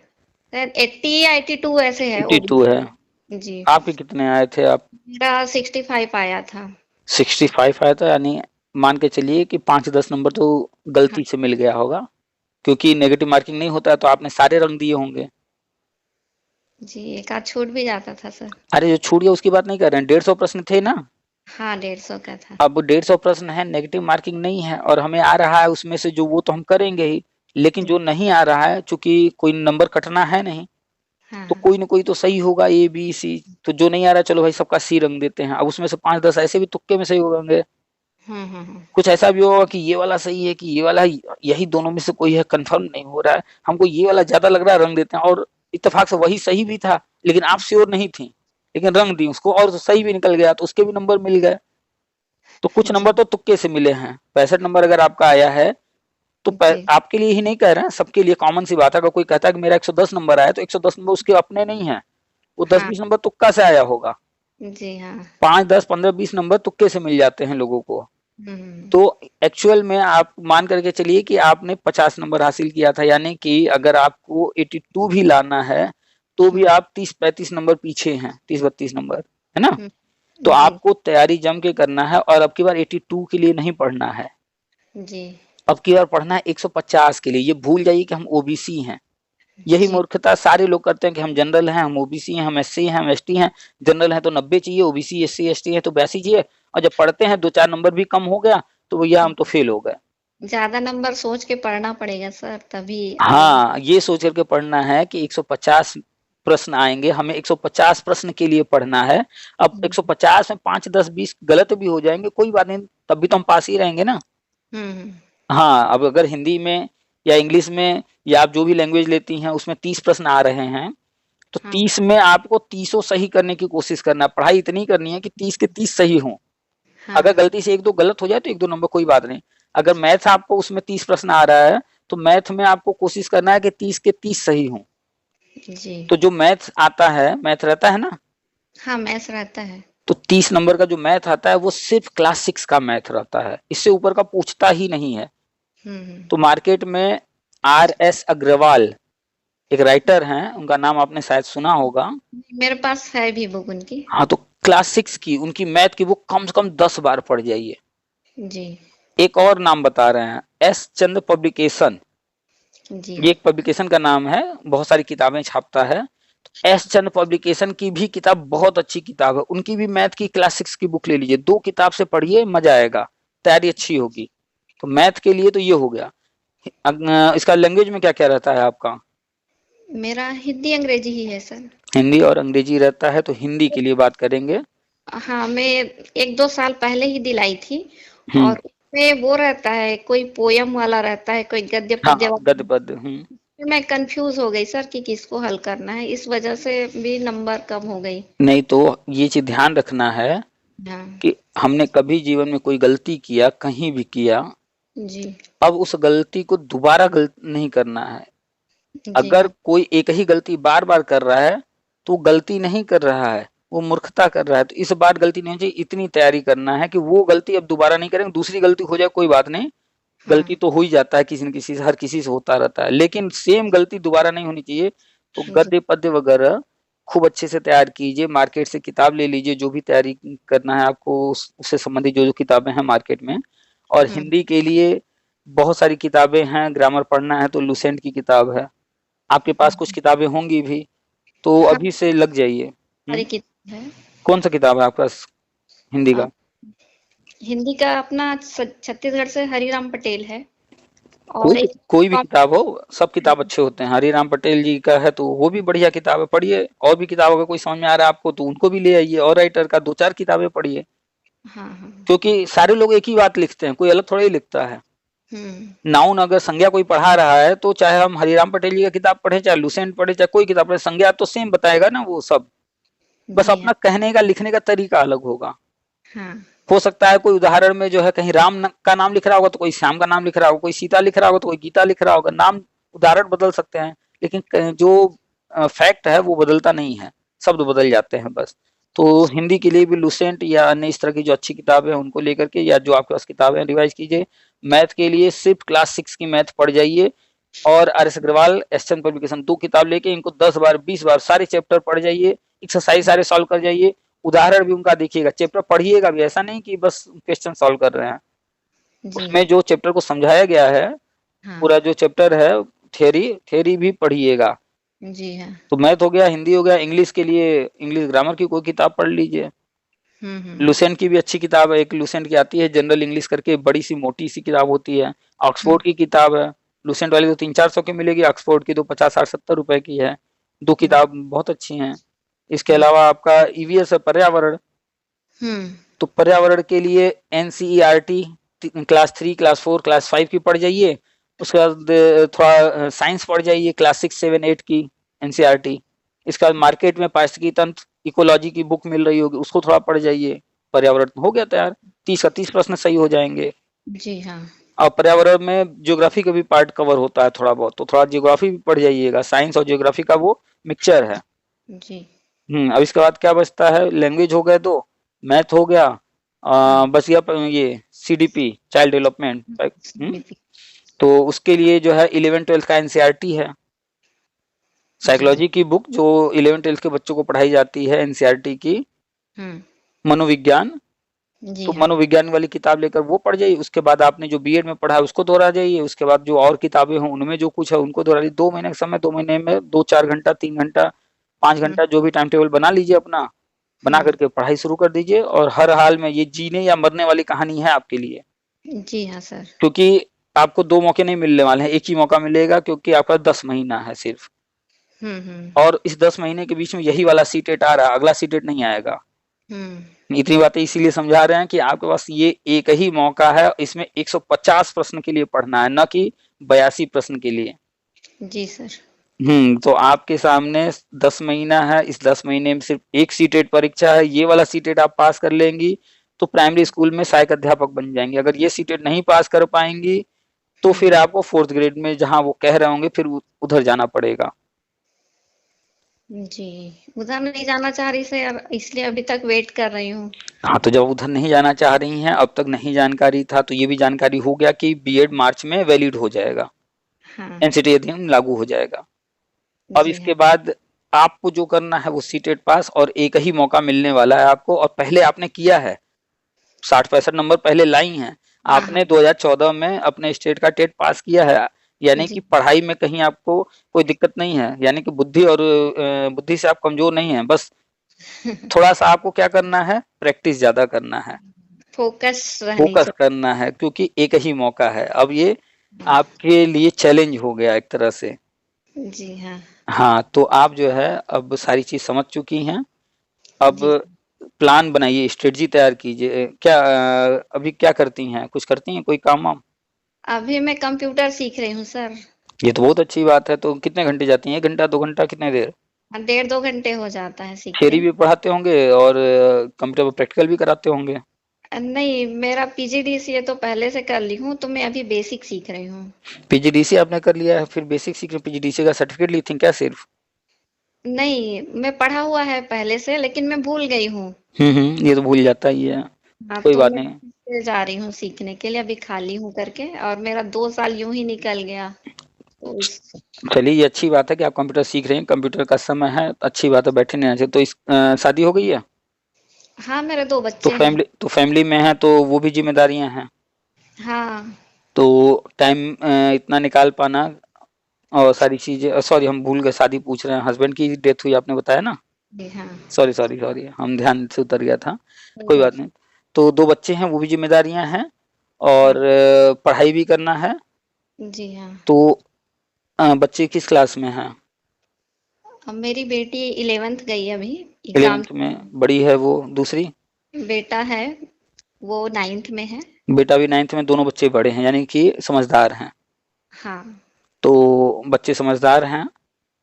80 या 82 ऐसे है 82 है। ओबीसी। जी। आपके कितने आए थे? आप मेरा 65 आया था। 65 आया था, यानी मान के चलिए कि 5-10 नंबर तो हाँ गलती से मिल गया होगा, क्योंकि नेगेटिव मार्किंग नहीं होता है तो आपने सारे रंग दिए होंगे। जी, एक आध छूट भी जाता था सर। अरे जो छूट गया उसकी बात नहीं कर रहे हैं, 150 प्रश्न थे ना। हाँ, 150 का था। अब 150 प्रश्न है, नेगेटिव मार्किंग नहीं है और हमें आ रहा है उसमें से जो, वो तो हम करेंगे ही, लेकिन जो नहीं आ रहा है, चूंकि कोई नंबर कटना है नहीं, हाँ तो कोई ना कोई तो सही होगा, ए बी सी। तो जो नहीं आ रहा है, चलो भाई सबका सी रंग देते हैं। अब उसमें से 5-10 ऐसे भी तुक्के में सही हो होंगे, कुछ ऐसा भी होगा कि ये वाला सही है, कि ये वाला, यही दोनों में से कोई है, कंफर्म नहीं हो रहा है, हमको ये वाला ज्यादा लग रहा है, रंग देते हैं। और इत्तेफाक से वही सही भी था, लेकिन आप श्योर नहीं थी, लेकिन रंग दी उसको और सही भी निकल गया, तो उसके भी नंबर मिल गए। तो कुछ नंबर तो तुक्के से मिले हैं। 65 नंबर अगर आपका आया है तो जी। आपके लिए ही नहीं कह रहे हैं, सबके लिए कॉमन सी बात है। अगर कोई कहता है कि मेरा 110 नंबर आया, तो 110 नंबर उसके अपने नहीं है, वो 10-20 नंबर तुक्का से आया होगा। जी हाँ। 5-10-15-20 नंबर तुक्के से मिल जाते हैं लोगों को। तो एक्चुअल में आप मान करके चलिए कि आपने 50 नंबर हासिल किया था, यानी कि अगर आपको 82 भी लाना है तो भी आप 30-35 नंबर पीछे हैं, 30-32 नंबर, है ना? तो आपको तैयारी जम के करना है और अब की बार 82 के लिए नहीं पढ़ना है, जी। अब की बार पढ़ना है 150 के लिए। ये भूल जाइए कि हम ओबीसी हैं। यही जी। मूर्खता सारे लोग करते हैं कि हम जनरल हैं, हम ओबीसी हैं, हम एससी हैं, हम एसटी हैं। जनरल हैं तो 90 चाहिए, ओबीसी एससी एसटी है तो 82 चाहिए, और जब पढ़ते हैं 2-4 नंबर भी कम हो गया तो भैया हम तो फेल हो गए। ज्यादा नंबर सोच के पढ़ना पड़ेगा सर, तभी आगे। हाँ, ये सोच करके पढ़ना है कि 150 प्रश्न आएंगे, हमें 150 प्रश्न के लिए पढ़ना है। अब 150 में 5-10-20 गलत भी हो जाएंगे, कोई बात नहीं, तब भी तो हम पास ही रहेंगे ना। हाँ, अब अगर हिंदी में या इंग्लिश में या आप जो भी लैंग्वेज लेती हैं उसमें 30 प्रश्न आ रहे हैं, तो 30 में आपको 30 सही करने की कोशिश करना है। पढ़ाई इतनी करनी है कि 30 के 30 सही हों। अगर गलती से 1-2 गलत हो जाए तो 1-2 नंबर कोई बात नहीं। अगर मैथ आपको उसमें 30 प्रश्न आ रहा है तो मैथ में आपको कोशिश करना है कि 30 के 30 सही हों। जी। तो जो मैथ आता है, मैथ रहता है ना, हाँ, मैथ्स रहता है। तो 30 नंबर का जो मैथ आता है वो सिर्फ क्लास 6 का मैथ रहता है, इससे ऊपर का पूछता ही नहीं है। तो मार्केट में RS अग्रवाल एक राइटर हैं, उनका नाम आपने शायद सुना होगा। मेरे पास है भी बुक उनकी। हाँ, तो क्लास 6 की उनकी मैथ की बुक कम से कम 10 बार पढ़ जाइए। जी। एक और नाम बता रहे हैं, एस चंद्र पब्लिकेशन, जी ये हाँ। एक पब्लिकेशन का नाम है, बहुत सारी किताबें छापता है। एस चंद्र पब्लिकेशन की भी किताब बहुत अच्छी किताब है, उनकी भी मैथ की क्लास 6 की बुक ले लीजिए, 2 किताब से पढ़िए, मजा आएगा, तैयारी अच्छी होगी। तो मैथ के लिए तो ये हो गया। इसका लैंग्वेज में क्या क्या रहता है आपका? मेरा हिंदी अंग्रेजी ही है सर। हिंदी और अंग्रेजी रहता है, तो हिंदी के लिए बात करेंगे। हाँ, मैं 1-2 साल पहले ही दिलाई थी। हम्म। और उसमें वो रहता है, कोई पोयम वाला रहता है, कोई गद्य हाँ पद्य गद्य वाला। पद्य। मैं कंफ्यूज हो गई सर कि किसको हल करना है, इस वजह से भी नंबर कम हो गई। नहीं तो ये चीज ध्यान रखना है हाँ। कि हमने कभी जीवन में कोई गलती किया, कहीं भी किया, जी। अब उस गलती को दोबारा गलत नहीं करना है। जी अगर हाँ। कोई एक ही गलती बार बार कर रहा है तो गलती नहीं कर रहा है, वो मूर्खता कर रहा है। तो इस बार गलती नहीं चाहिए, इतनी तैयारी करना है कि वो गलती अब दोबारा नहीं करेंगे, दूसरी गलती हो जाए कोई बात नहीं, गलती हाँ। तो हो ही जाता है किसी न किसी से, हर किसी से होता रहता है, लेकिन सेम गलती दोबारा नहीं होनी चाहिए। तो जी। गद्य पद्य वगैरह खूब अच्छे से तैयार कीजिए, मार्केट से किताब ले लीजिए, जो भी तैयारी करना है आपको उससे संबंधित जो जो किताबें हैं मार्केट में। और हम्म। हिंदी के लिए बहुत सारी किताबें हैं, ग्रामर पढ़ना है तो लुसेंट की किताब है, आपके पास कुछ किताबें होंगी भी, तो हाँ, अभी से लग जाइए। सारी किताब है। कौन सा किताब है आपका हिंदी अ, का? हिंदी का अपना छत्तीसगढ़ से हरिराम पटेल है। और कोई एक कोई भी किताब हो, सब किताब अच्छे होते हैं। हरिराम पटेल जी का है तो वो भी बढ़िया किताब है, पढ़िए। और भी किताब अगर कोई समझ में आ रहा है आपको तो उनको भी ले आइए, और राइटर का 2-4 किताबें पढ़िए, हाँ हाँ। क्योंकि सारे लोग एक ही बात लिखते हैं, कोई अलग थोड़ा ही लिखता है। हम्म। नाउन अगर संज्ञा कोई पढ़ा रहा है तो चाहे हम हरिराम पटेल जी का किताब पढ़े, चाहे लुसेंट पढ़े, चाहे कोई किताब पढ़े, संज्ञा तो सेम बताएगा ना वो सब, बस जी हाँ। अपना कहने का लिखने का तरीका अलग होगा। हाँ। हो सकता है कोई उदाहरण में जो है कहीं का नाम लिख रहा होगा तो कोई श्याम का नाम लिख रहा होगा, कोई सीता लिख रहा होगा तो कोई गीता लिख रहा होगा, नाम उदाहरण बदल सकते हैं, लेकिन जो फैक्ट है वो बदलता नहीं है, शब्द बदल जाते हैं बस। तो हिंदी के लिए भी लुसेंट या अन्य इस तरह की जो अच्छी किताबें हैं उनको लेकर के, या जो आपके पास किताबें रिवाइज कीजिए। मैथ के लिए सिर्फ क्लास 6 की मैथ पढ़ जाइए, और RS अग्रवाल एसचंद पब्लिकेशन 2 किताब लेके इनको 10 बार 20 बार सारे चैप्टर पढ़ जाइए, एक्सरसाइज सारे सॉल्व कर जाइए, उदाहरण भी उनका देखिएगा, चैप्टर पढ़िएगा भी, ऐसा नहीं कि बस क्वेश्चन सॉल्व कर रहे हैं। जी उसमें हाँ। जो चैप्टर को समझाया गया है, हाँ। पूरा जो चैप्टर है, थ्योरी थ्योरी भी पढ़िएगा। जी हाँ। तो मैथ हो गया, हिंदी हो गया, इंग्लिश के लिए इंग्लिश ग्रामर की कोई किताब पढ़ लीजिए। हम्म। लुसेंट की भी अच्छी किताब है, एक लुसेंट की आती है जनरल इंग्लिश करके, बड़ी सी मोटी सी किताब होती है। हम्म। ऑक्सफोर्ड की किताब है, लुसेंट वाली तो 300-400 की मिलेगी, ऑक्सफोर्ड की तो 50-60-70 रुपए की है। 2 हम्म। किताब बहुत अच्छी हैं। इसके हम्म। अलावा आपका EVS है पर्यावरण, हम्म। तो पर्यावरण के लिए NCERT क्लास 3 क्लास 4 क्लास 5 की पढ़ जाइए। उसके बाद थोड़ा साइंस पढ़ जाइए, क्लास 6 7 8 की NCERT। इसके बाद मार्केट में पारिस्थितिकी तंत्र इकोलॉजी की बुक मिल रही होगी, उसको थोड़ा पढ़ जाइए। पर्यावरण हो गया तैयार, 30 का 30 प्रश्न सही हो जाएंगे। जी हाँ। और पर्यावरण में ज्योग्राफी का भी पार्ट कवर होता है थोड़ा बहुत, तो थोड़ा ज्योग्राफी भी पढ़ जाइएगा, साइंस और ज्योग्राफी का वो मिक्सचर है। जी। अब इसके बाद क्या बचता है? लैंग्वेज हो गए दो, मैथ हो गया, हाँ। बस ये CDP चाइल्ड डेवलपमेंट। CDP। तो उसके लिए जो है 11 12 का NCERT है, जी हाँ। साइकोलॉजी की बुक जो 11 12 के बच्चों को पढ़ाई जाती है NCERT की। हम्म। मनोविज्ञान, जी तो हाँ। मनोविज्ञान वाली किताब लेकर वो पढ़ जाइए। उसके बाद आपने जो बीएड में पढ़ा है उसको दोहरा जाइए, उसके बाद जो और किताबें हों उनमें जो कुछ है उनको दोहरा लीजिए। 2 महीने का समय, 2 महीने में 2-4 घंटा, 3 घंटा, 5 घंटा, जो भी टाइम टेबल बना लीजिए अपना, बना हम्म। करके पढ़ाई शुरू कर दीजिए। और हर हाल में ये जीने या मरने वाली कहानी है आपके लिए, जी हाँ सर। क्योंकि आपको 2 मौके नहीं मिलने वाले हैं, एक ही मौका मिलेगा, क्योंकि आपका 10 महीना है सिर्फ। हम्म। और इस 10 महीने के बीच में यही वाला सीटेट आ रहा है, अगला सीटेट नहीं आएगा। हम्म। इतनी बातें इसीलिए समझा रहे हैं कि आपके पास ये एक ही मौका है, इसमें 150 प्रश्न के लिए पढ़ना है, न कि 82 प्रश्न के लिए। जी सर। तो आपके सामने 10 महीना है, इस 10 महीने में सिर्फ एक सीटेट परीक्षा है, ये वाला सीटेट आप पास कर लेंगी तो प्राइमरी स्कूल में सहायक अध्यापक बन जाएंगे। अगर ये सीटेट नहीं पास कर पाएंगी तो फिर हम्म। आपको 4th ग्रेड में जहां वो कह रहे होंगे फिर उधर जाना पड़ेगा। जी, उधर नहीं जाना चाह रही सर, इसलिए अभी तक वेट कर रही हूँ। हाँ, तो जब उधर नहीं जाना चाह रही हैं, अब तक नहीं जानकारी था, तो ये भी जानकारी हो गया कि बीएड मार्च में वैलिड हो जाएगा। हाँ एनसीटी अधिनियम लागू हो जाएगा। अब जी इसके हाँ। बाद आपको जो करना है वो सीटेट पास, और एक ही मौका मिलने वाला है आपको, और पहले आपने किया है, 60-65 नंबर पहले लाई हैं हाँ हाँ आपने, 2014 में अपने स्टेट का टेट पास किया है, यानी कि जी। पढ़ाई में कहीं आपको कोई दिक्कत नहीं है, यानी कि बुद्धि और बुद्धि से आप कमजोर नहीं है, बस थोड़ा सा आपको क्या करना है, प्रैक्टिस ज्यादा करना है, फोकस रहनी फोकस करना है, क्योंकि एक ही मौका है। अब ये चाहिए। आपके लिए चैलेंज हो गया एक तरह से। जी हाँ। हाँ, तो आप जो है अब सारी चीज समझ चुकी हैं। अब जी प्लान बनाइए, स्ट्रेटजी तैयार कीजिए। क्या अभी क्या करती हैं, कुछ करती हैं कोई काम वाम? अभी मैं कंप्यूटर सीख रही हूँ सर। ये तो बहुत अच्छी बात है। तो कितने घंटे जाती हैं, 1 घंटा 2 घंटा, कितने देर? 1.5-2 घंटे हो जाता है सीखते। थियरी भी पढ़ाते होंगे और कंप्यूटर पर प्रैक्टिकल भी कराते होंगे? नहीं, मेरा पीजीडीसीए तो पहले से कर ली हूँ, तो मैं अभी बेसिक सीख रही हूँ। पीजीडीसी आपने कर लिया है, फिर बेसिक सीख रहे, पीजीडीसी का सर्टिफिकेट ली थी क्या सिर्फ? नहीं, मैं पढ़ा हुआ है पहले से, लेकिन मैं भूल गई हूँ। ये तो भूल जाता ही है। हाँ, कोई तो बात मैं नहीं। फिर से जा रही हूँ सीखने के लिए, अभी खाली हूँ करके, और मेरा 2 साल यूं ही निकल गया। तो इस चलिए, ये अच्छी बात है कि आप कंप्यूटर सीख रहे हैं, कंप्यूटर का समय है, अच्छी बात है, बैठे नहीं रहना चाहिए। तो इस शादी हो गई है? हाँ, मेरे 2 बच्चे हैं। तो फैमिली में है तो वो भी जिम्मेदारियां हैं, हाँ तो टाइम इतना निकाल पाना और सारी चीजें, सॉरी हम भूल गए, शादी पूछ रहे हैं, हस्बैंड की डेथ हुई आपने बताया ना? जी हाँ। सॉरी सॉरी सॉरी, हम ध्यान से उतर गया था। कोई कोई बात। बात नहीं। तो 2 बच्चे हैं, वो भी जिम्मेदारियां हैं, हाँ और पढ़ाई भी करना है। जी हाँ। तो बच्चे किस क्लास में हैं? अब मेरी बेटी 11th गई अभी, एग्जाम। 11th में, बड़ी है वो, दूसरी? बेटा है, वो 9th में है। बेटा भी 9th में, दोनों बच्चे बड़े हैं, यानी कि समझदार हैं। हाँ तो बच्चे समझदार हैं।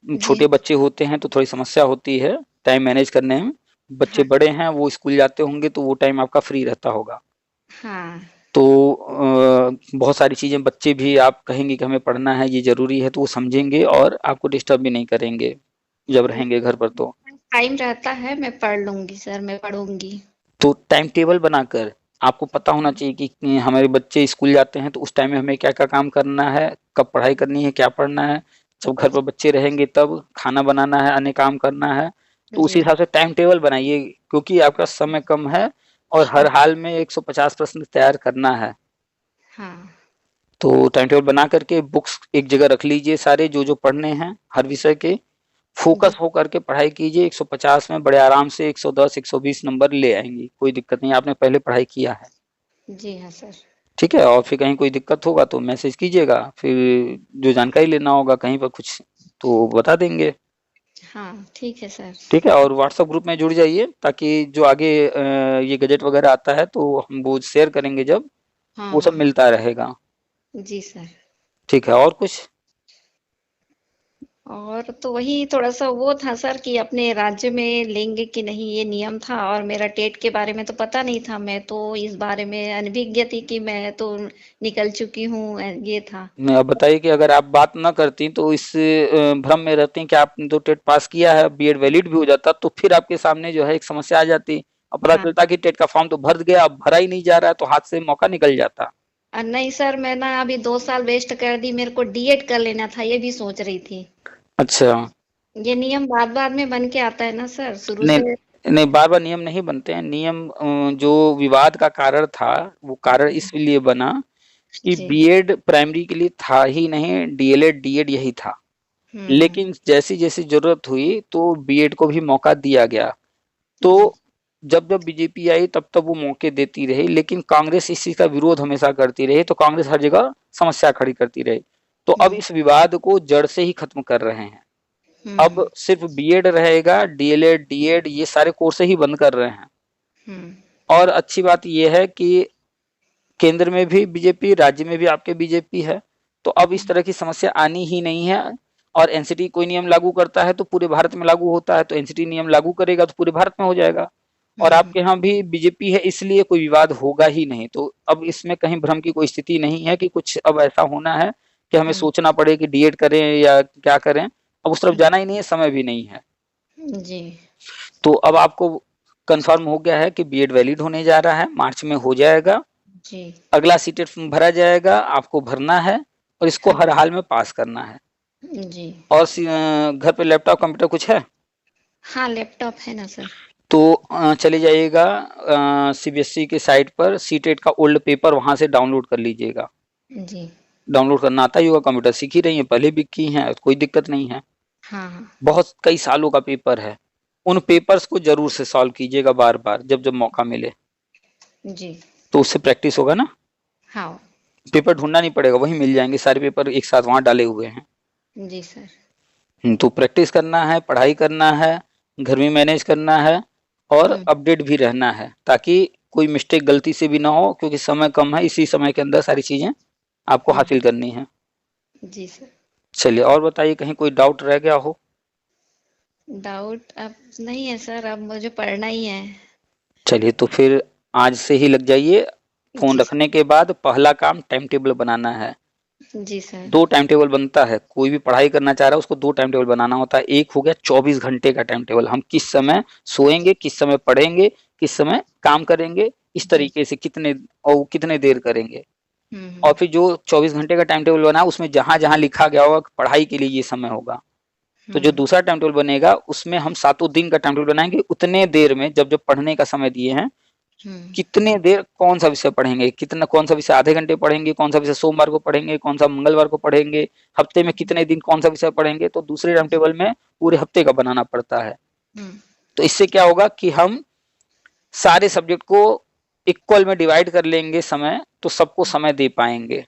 जी छोटे बच्चे होते हैं तो थोड़ी समस्या होती है टाइम मैनेज करने में। बच्चे हाँ बड़े हैं, वो स्कूल जाते होंगे, तो वो टाइम आपका फ्री रहता होगा। हाँ तो बहुत सारी चीजें बच्चे भी, आप कहेंगे कि हमें पढ़ना है, ये जरूरी है, तो वो समझेंगे और आपको डिस्टर्ब भी नहीं करेंगे जब रहेंगे घर पर। तो टाइम रहता है, मैं पढ़ लूंगी सर, मैं पढ़ूंगी। टाइम टेबल बनाकर आपको पता होना चाहिए कि हमारे बच्चे स्कूल जाते हैं तो उस टाइम में हमें क्या क्या काम करना है, कब पढ़ाई करनी है, क्या पढ़ना है। जब घर पर बच्चे रहेंगे तब खाना बनाना है, अन्य काम करना है। तो उसी जी हिसाब से टाइम टेबल बनाइए, क्योंकि आपका समय कम है और हर हाल में 150 प्रश्न तैयार करना है। हाँ तो टाइम टेबल बना करके बुक्स एक जगह रख लीजिए, सारे जो जो पढ़ने हैं हर विषय के, जी फोकस हो करके पढ़ाई कीजिए। 150 में बड़े आराम से 110 120 नंबर ले आएंगी, कोई दिक्कत नहीं, आपने पहले पढ़ाई किया है। जी हाँ सर। ठीक है, और फिर कहीं कोई दिक्कत होगा तो मैसेज कीजिएगा, फिर जो जानकारी लेना होगा कहीं पर कुछ तो बता देंगे। हाँ ठीक है सर। ठीक है, और व्हाट्सएप ग्रुप में जुड़ जाइए, ताकि जो आगे ये गजट वगैरह आता है तो हम वो शेयर करेंगे जब, हाँ वो सब हाँ मिलता रहेगा। जी सर। ठीक है, और कुछ? और तो वही थोड़ा सा वो था सर कि अपने राज्य में लेंगे कि नहीं, ये नियम था, और मेरा टेट के बारे में तो पता नहीं था, मैं तो इस बारे में अनभिज्ञ थी कि मैं तो निकल चुकी हूँ, ये था। नहीं, अब बताइए कि अगर आप बात ना करती तो इस भ्रम में रहती कि आपने तो टेट पास किया है, बीएड वैलिड भी हो जाता, तो फिर आपके सामने जो है एक समस्या आ जाती। अब पता हाँ चलता कि टेट का फॉर्म तो भर गया, अब भरा ही नहीं जा रहा है, तो हाथ से मौका निकल जाता। नहीं सर, मैं ना अभी 2 साल वेस्ट कर दी, मेरे को डीएड कर लेना था, ये भी सोच रही थी। अच्छा। ये नियम बाद बाद में बन के आता है ना सर, शुरू नहीं से। नहीं, बार बार नियम नहीं बनते हैं। नियम जो विवाद का कारण था, वो कारण इसलिए बना कि जी। बीएड प्राइमरी के लिए था ही नहीं, डीएलएड डीएड यही था। हम्म। लेकिन जैसी जैसी जरूरत हुई तो बीएड को भी मौका दिया गया। तो जी जब जब बीजेपी आई तब तब वो मौके देती रही, लेकिन कांग्रेस इस चीज का विरोध हमेशा करती रही, तो कांग्रेस हर जगह समस्या खड़ी करती रही। तो अब हम्म इस विवाद को जड़ से ही खत्म कर रहे हैं। अब हम्म सिर्फ बीएड रहेगा, डीएलएड डीएड ये सारे कोर्स ही बंद कर रहे हैं। हम्म और अच्छी बात यह है कि केंद्र में भी बीजेपी, राज्य में भी आपके बीजेपी है, तो अब इस तरह की समस्या आनी ही नहीं है। और एनसीटी कोई नियम लागू करता है तो पूरे भारत में लागू होता है, तो एनसीटी नियम लागू करेगा तो पूरे भारत में हो जाएगा। और हम्म आपके यहाँ भी बीजेपी है, इसलिए कोई विवाद होगा ही नहीं। तो अब इसमें कहीं भ्रम की कोई स्थिति नहीं है कि कुछ अब ऐसा होना है कि हमें हम्म, सोचना पड़े कि डीएड करें या क्या करें। अब उस तरफ जाना ही नहीं है, समय भी नहीं है। जी तो अब आपको कंफर्म हो गया है कि बीएड वैलिड होने जा रहा है, मार्च में हो जाएगा। जी अगला सीटेट भरा जाएगा, आपको भरना है। और इसको हर हाल में पास करना है। जी। और घर पे लैपटॉप कंप्यूटर कुछ है? हाँ, लैपटॉप है ना सर। तो चले जाइएगा सीबीएसई के साइट पर, सीटेट का ओल्ड पेपर वहां से डाउनलोड कर लीजिएगा। जी। डाउनलोड करना आता ही होगा, कंप्यूटर सीख ही रही है, पहले भी की हैं, कोई दिक्कत नहीं है। हाँ, हाँ। बहुत कई सालों का पेपर है। उन पेपर्स को जरूर से सॉल्व कीजिएगा बार बार, जब जब मौका मिले, जी। तो उससे प्रैक्टिस होगा ना। हाँ। पेपर ढूंढना नहीं पड़ेगा, वही मिल जाएंगे, सारे पेपर एक साथ वहां डाले हुए हैं। जी सर। तो प्रैक्टिस करना है, पढ़ाई करना है, घर में मैनेज करना है, और हुँ। अपडेट भी रहना है, ताकि कोई मिस्टेक गलती से भी ना हो, क्योंकि समय कम है, इसी समय के अंदर सारी चीजें आपको हुँ। हासिल करनी है। जी सर। चलिए, और बताइए, कहीं कोई डाउट रह गया हो? डाउट अब नहीं है सर, अब मुझे पढ़ना ही है। चलिए, तो फिर आज से ही लग जाइए। फोन जी सर। रखने के बाद पहला काम टाइम टेबल बनाना है। जी सर। 2 टाइम टेबल बनता है, कोई भी पढ़ाई करना चाह रहा है उसको 2 टाइम टेबल बनाना होता है। एक हो गया 24 घंटे का टाइम टेबल, हम किस समय सोएंगे, किस समय पढ़ेंगे, किस समय काम करेंगे, इस जी। तरीके से कितने और कितने देर करेंगे। हुँ, और हुँ। फिर जो 24 घंटे का टाइम टेबल बना, उसमें जहां जहां लिखा गया होगा कि पढ़ाई के लिए ये समय होगा, तो जो हुँ, दूसरा टाइम टेबल बनेगा उसमें हम सातों दिन का टाइम टेबल बनाएंगे, उतने देर में जब जब पढ़ने का समय दिए हैं, हुँ। कितने देर कौन सा विषय पढ़ेंगे, कितना कौन सा विषय आधे घंटे पढ़ेंगे, कौन सा विषय सोमवार को पढ़ेंगे, कौन सा मंगलवार को पढ़ेंगे, हफ्ते में कितने दिन कौन सा विषय पढ़ेंगे, तो दूसरे टाइम टेबल में पूरे हफ्ते का बनाना पड़ता है। हुँ। तो इससे क्या होगा कि हम सारे सब्जेक्ट को इक्वल में डिवाइड कर लेंगे समय, तो सबको समय दे पाएंगे।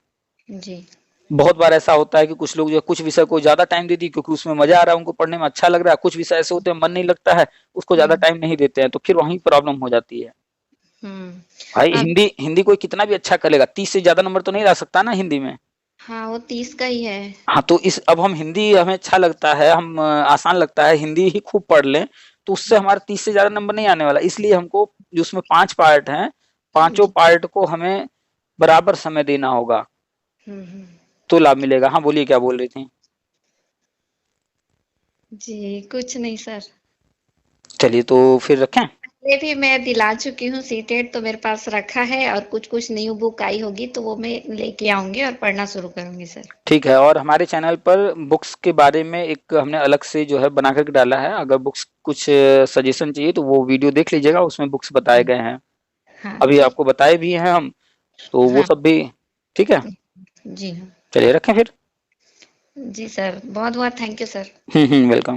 जी। बहुत बार ऐसा होता है कि कुछ लोग जो है कुछ विषय को ज्यादा टाइम दे दी, क्योंकि उसमें मजा आ रहा है, उनको पढ़ने में अच्छा लग रहा है, कुछ विषय ऐसे होते हैं मन नहीं लगता है, उसको ज्यादा हुँ, टाइम नहीं देते हैं, तो फिर वहीं प्रॉब्लम हो जाती है। हुँ। भाई, अब हिंदी हिंदी कोई कितना भी अच्छा कर लेगा, 30 से ज्यादा नंबर तो नहीं ला सकता ना हिंदी में। हाँ, वो 30 का ही है। हाँ, तो इस अब हम हिंदी हमें अच्छा लगता है, हम आसान लगता है, हिंदी ही खूब पढ़ लें, तो उससे हमारा 30 से ज्यादा नंबर नहीं आने वाला। इसलिए हमको, जो उसमें 5 पार्ट हैं, पांचों जी। पार्ट को हमें बराबर समय देना होगा, हुँ, हुँ। तो लाभ मिलेगा। हाँ, बोलिए, क्या बोल रही थी? जी, कुछ नहीं सर। चलिए, तो फिर रखें। ये भी मैं दिला चुकी हूँ, सीटेट तो मेरे पास रखा है, और कुछ-कुछ न्यू बुक आई होगी तो वो मैं लेके आऊँगी और पढ़ना शुरू करूँगी सर। ठीक है, और हमारे चैनल पर बुक्स के बारे में एक हमने अलग से जो है बना करके डाला है, अगर बुक्स कुछ सजेशन चाहिए तो वो वीडियो देख लीजिएगा, उसमें बुक्स बताए जी। गए हैं। हाँ, अभी ठीक। आपको बताए भी हैं हम, तो वो हाँ। सब भी ठीक है। जी हाँ। चलिए, रखें फिर। जी सर, बहुत-बहुत थैंक यू सर। वेलकम।